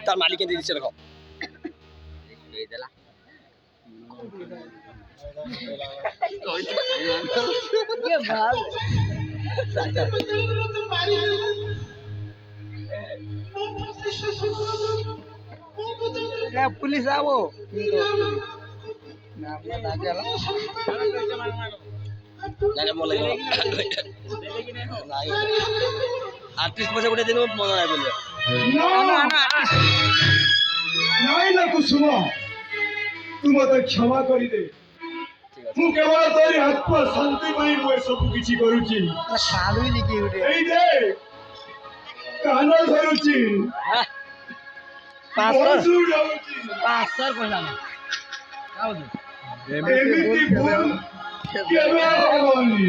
তার মালিককে দিয়ে দিচ্ছে এরকম পুলিশ যাবো আর্টিস্ট বসে উঠে দিন মজা নাই বলবে নাই না কুসুম তুই মতো ক্ষমা করিদে ମୁଁ କେବଳ ତୋରି ଆତ୍ମା ଶାନ୍ତି ପାଇଁ ମୁଁ ଏସବୁ କିଛି କରୁଛି ଏଇ ଦେ କାନ ଧରୁଛି ଏମିତି ଭୁଲ କେବେ ହବନି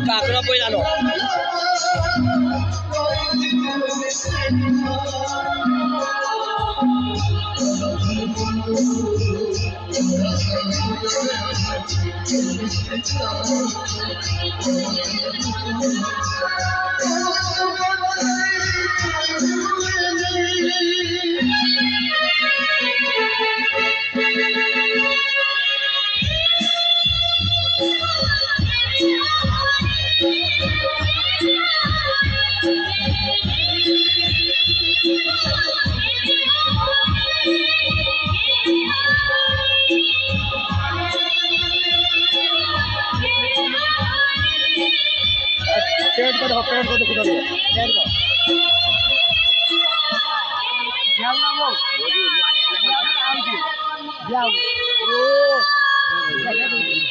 কাকড়া বই জানো पेड़ को देखो पेड़ को देखो पेड़ को जाओ ना वो जाओ ओ